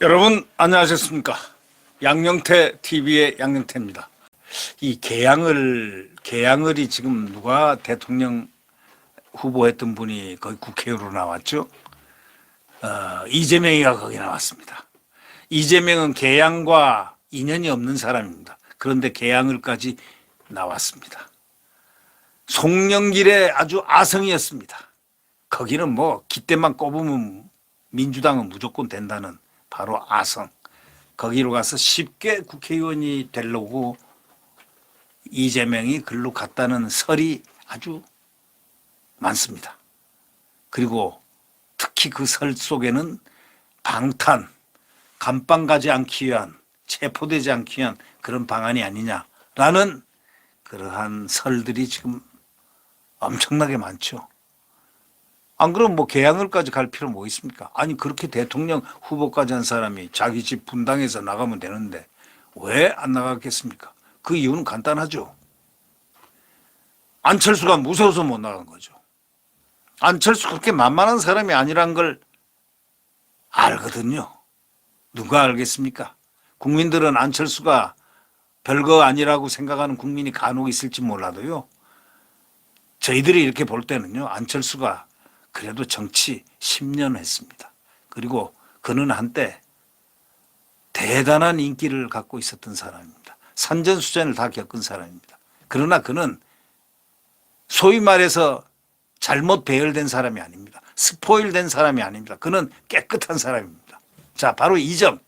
여러분 안녕하셨습니까? 양영태 TV의 양영태입니다. 이 개항을이 지금 누가 대통령 후보했던 분이 거의 국회의원으로 나왔죠? 이재명이가 거기 나왔습니다. 이재명은 개항과 인연이 없는 사람입니다. 그런데 개항을까지 나왔습니다. 송영길의 아주 아성이었습니다. 거기는 뭐 기대만 꼽으면 민주당은 무조건 된다는 바로 아성. 거기로 가서 쉽게 국회의원이 되려고 이재명이 글로 갔다는 설이 아주 많습니다. 그리고 특히 그 설 속에는 방탄, 감방 가지 않기 위한, 체포되지 않기 위한 그런 방안이 아니냐라는 그러한 설들이 지금 엄청나게 많죠. 안 그러면 뭐 개항을까지 갈 필요 뭐 있습니까? 아니 그렇게 대통령 후보까지 한 사람이 자기 집 분당에서 나가면 되는데 왜 안 나갔겠습니까? 그 이유는 간단하죠. 안철수가 무서워서 못 나간 거죠. 안철수 그렇게 만만한 사람이 아니란 걸 알거든요. 누가 알겠습니까? 국민들은 안철수가 별거 아니라고 생각하는 국민이 간혹 있을지 몰라도요. 저희들이 이렇게 볼 때는요. 안철수가 그래도 정치 10년 했습니다. 그리고 그는 한때 대단한 인기를 갖고 있었던 사람입니다. 산전수전을 다 겪은 사람입니다. 그러나 그는 소위 말해서 잘못 배열된 사람이 아닙니다. 스포일된 사람이 아닙니다. 그는 깨끗한 사람입니다. 자, 바로 이 점.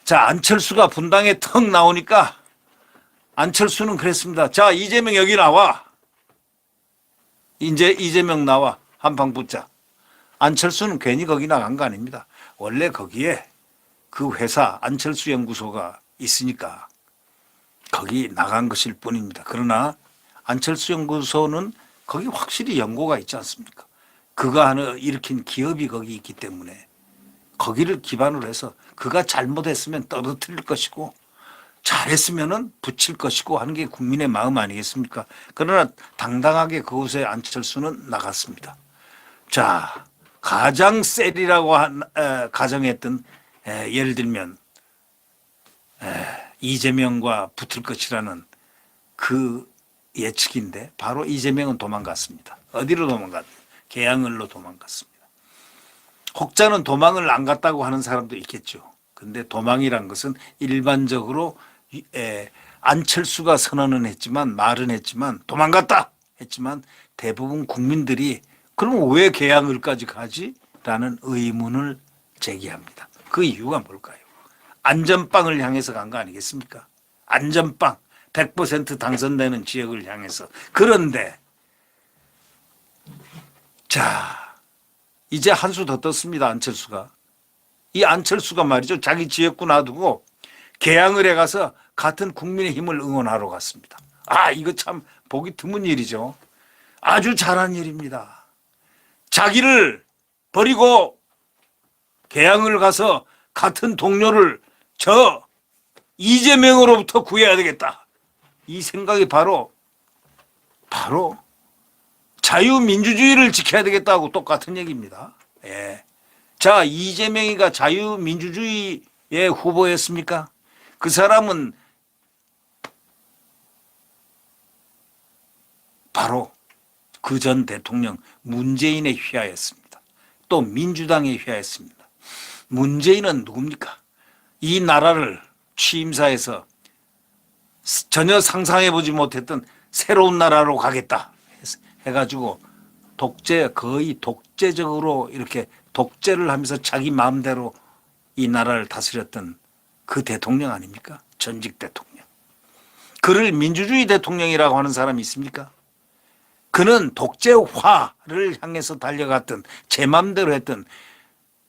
자, 안철수가 분당에 턱 나오니까 안철수는 그랬습니다. 자, 이재명 여기 나와. 이제 이재명 나와. 한방 붙자. 안철수는 괜히 거기 나간 거 아닙니다. 원래 거기에 그 회사 안철수 연구소가 있으니까 거기 나간 것일 뿐입니다. 그러나 안철수 연구소는 거기 확실히 연고가 있지 않습니까? 그가 하나 일으킨 기업이 거기 있기 때문에 거기를 기반으로 해서 그가 잘못했으면 떨어뜨릴 것이고 잘했으면은 붙일 것이고 하는 게 국민의 마음 아니겠습니까? 그러나 당당하게 그곳에 안철수는 나갔습니다. 자, 가장 셀이라고 가정했던 예를 들면 이재명과 붙을 것이라는 그 예측인데 바로 이재명은 도망갔습니다. 어디로 도망갔냐? 개항을로 도망갔습니다. 혹자는 도망을 안 갔다고 하는 사람도 있겠죠. 근데 도망이란 것은 일반적으로 안철수가 선언은 했지만 말은 했지만 도망갔다 했지만 대부분 국민들이 그럼 왜 개항을까지 가지? 라는 의문을 제기합니다. 그 이유가 뭘까요? 안전빵을 향해서 간 거 아니겠습니까? 안전빵 100% 당선되는 지역을 향해서. 그런데 자 이제 한 수 더 떴습니다. 안철수가. 이 안철수가 말이죠. 자기 지역구 놔두고 개항을에 가서 같은 국민의힘을 응원하러 갔습니다. 아 이거 참 보기 드문 일이죠. 아주 잘한 일입니다. 자기를 버리고 개항을 가서 같은 동료를 저 이재명으로부터 구해야 되겠다. 이 생각이 바로 자유민주주의를 지켜야 되겠다고 똑같은 얘기입니다. 예. 자, 이재명이가 자유민주주의의 후보였습니까? 그 사람은 바로 그 전 대통령 문재인의 휘하였습니다. 또 민주당의 휘하였습니다. 문재인은 누굽니까? 이 나라를 취임사에서 전혀 상상해보지 못했던 새로운 나라로 가겠다 해가지고 거의 독재적으로 이렇게 독재를 하면서 자기 마음대로 이 나라를 다스렸던 그 대통령 아닙니까? 전직 대통령. 그를 민주주의 대통령이라고 하는 사람이 있습니까? 그는 독재화를 향해서 달려갔던 제 맘대로 했던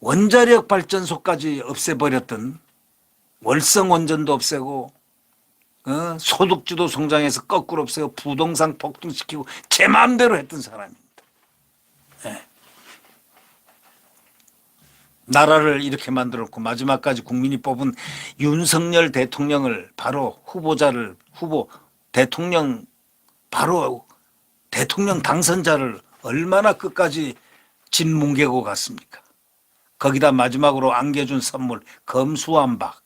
원자력 발전소까지 없애버렸던 월성원전도 없애고 소득주도 성장해서 거꾸로 없애고 부동산 폭등시키고 제 마음대로 했던 사람입니다. 네. 나라를 이렇게 만들었고 마지막까지 국민이 뽑은 윤석열 대통령을 바로 대통령 당선자를 얼마나 끝까지 진뭉개고 갔습니까? 거기다 마지막으로 안겨준 선물 검수완박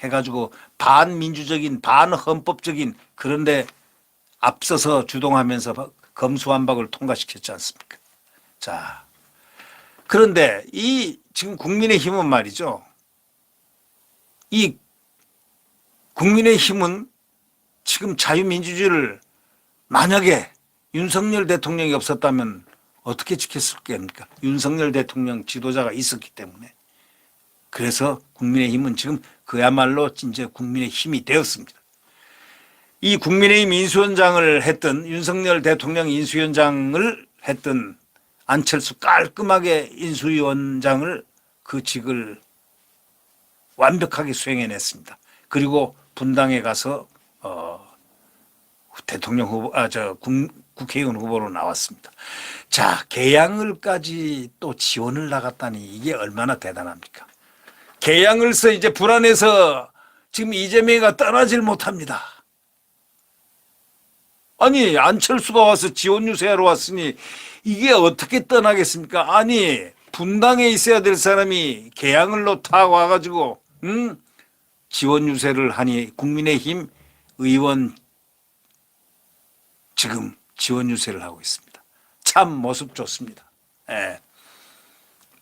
해가지고 반민주적인 반헌법적인 그런데 앞서서 주동하면서 검수완박을 통과시켰지 않습니까? 자, 그런데 이 지금 국민의힘은 말이죠. 이 국민의힘은 지금 자유민주주의를 만약에 윤석열 대통령이 없었다면 어떻게 지켰을겠습니까? 윤석열 대통령 지도자가 있었기 때문에. 그래서 국민의힘은 지금 그야말로 이제 국민의 힘이 되었습니다. 이 국민의힘 인수위원장을 했던 윤석열 대통령 인수위원장을 했던 안철수 깔끔하게 인수위원장을 그 직을 완벽하게 수행해냈습니다. 그리고 분당에 가서 대통령 후보, 국회의원 후보로 나왔습니다. 자, 개항을까지 또 지원을 나갔다니 이게 얼마나 대단합니까? 개항을서 이제 불안해서 지금 이재명이가 떠나질 못합니다. 아니, 안철수가 와서 지원 유세하러 왔으니 이게 어떻게 떠나겠습니까? 아니, 분당에 있어야 될 사람이 개항을로 타 와가지고 지원 유세를 하니 국민의힘 의원 지금 지원 유세를 하고 있습니다. 참 모습 좋습니다. 예.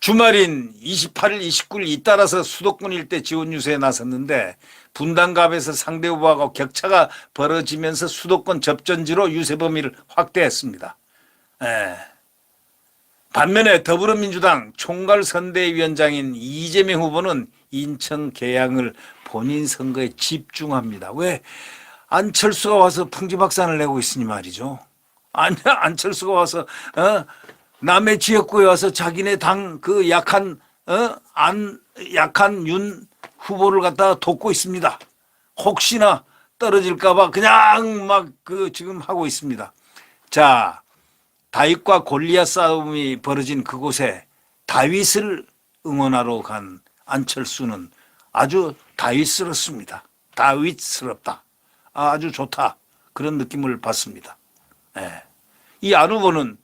주말인 28일, 29일 잇따라서 수도권 일대 지원 유세에 나섰는데 분당갑에서 상대 후보하고 격차가 벌어지면서 수도권 접전지로 유세 범위를 확대했습니다. 예. 반면에 더불어민주당 총괄선대위원장인 이재명 후보는 인천 개항을 본인 선거에 집중합니다. 왜? 안철수가 와서 풍지박산을 내고 있으니 말이죠. 안철수가 와서 남의 지역구에 와서 자기네 당 그 약한 윤 후보를 갖다가 돕고 있습니다. 혹시나 떨어질까봐 그냥 막 지금 하고 있습니다. 자, 다윗과 골리앗 싸움이 벌어진 그곳에 다윗을 응원하러 간 안철수는 아주 다윗스럽습니다. 다윗스럽다. 아주 좋다. 그런 느낌을 받습니다. 네. 이 안 후보는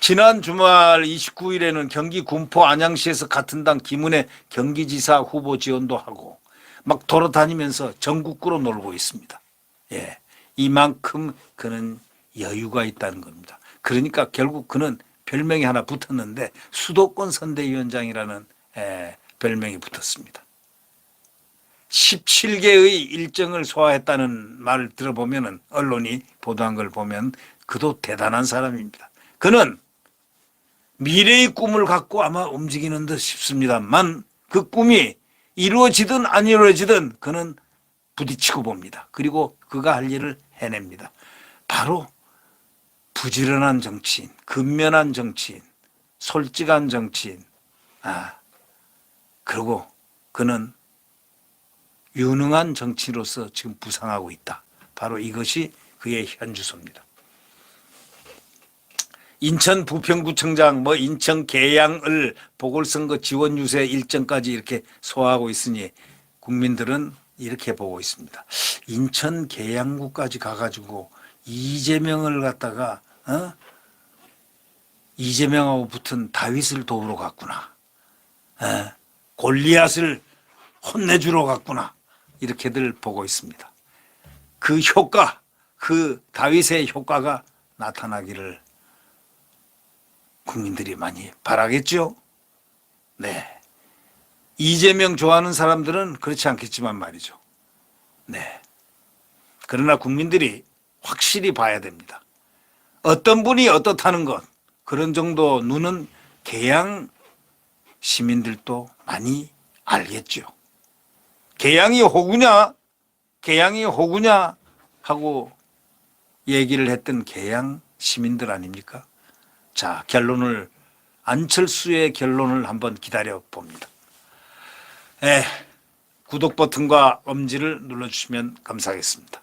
지난 주말 29일에는 경기 군포 안양시에서 같은 당 김은혜 경기지사 후보 지원도 하고 막 돌아다니면서 전국구로 놀고 있습니다. 예, 이만큼 그는 여유가 있다는 겁니다. 그러니까 결국 그는 별명이 하나 붙었는데 수도권 선대위원장이라는 별명이 붙었습니다. 17개의 일정을 소화했다는 말을 들어보면 언론이 보도한 걸 보면 그도 대단한 사람입니다. 그는 미래의 꿈을 갖고 아마 움직이는 듯 싶습니다만 그 꿈이 이루어지든 안 이루어지든 그는 부딪히고 봅니다. 그리고 그가 할 일을 해냅니다. 바로 부지런한 정치인, 근면한 정치인, 솔직한 정치인. 그리고 그는 유능한 정치인으로서 지금 부상하고 있다. 바로 이것이 그의 현주소입니다. 인천 부평구청장, 인천 계양을 보궐선거 지원 유세 일정까지 이렇게 소화하고 있으니 국민들은 이렇게 보고 있습니다. 인천 계양구까지 가가지고 이재명을 갖다가 이재명하고 붙은 다윗을 도우러 갔구나. 골리앗을 혼내주러 갔구나. 이렇게들 보고 있습니다. 그 효과, 그 다윗의 효과가 나타나기를 국민들이 많이 바라겠죠. 네. 이재명 좋아하는 사람들은 그렇지 않겠지만 말이죠. 네. 그러나 국민들이 확실히 봐야 됩니다. 어떤 분이 어떻다는 것, 그런 정도 눈은 계양 시민들도 많이 알겠죠. 계양이 호구냐, 계양이 호구냐 하고 얘기를 했던 계양 시민들 아닙니까? 자, 안철수의 결론을 한번 기다려 봅니다. 구독 버튼과 엄지를 눌러주시면 감사하겠습니다.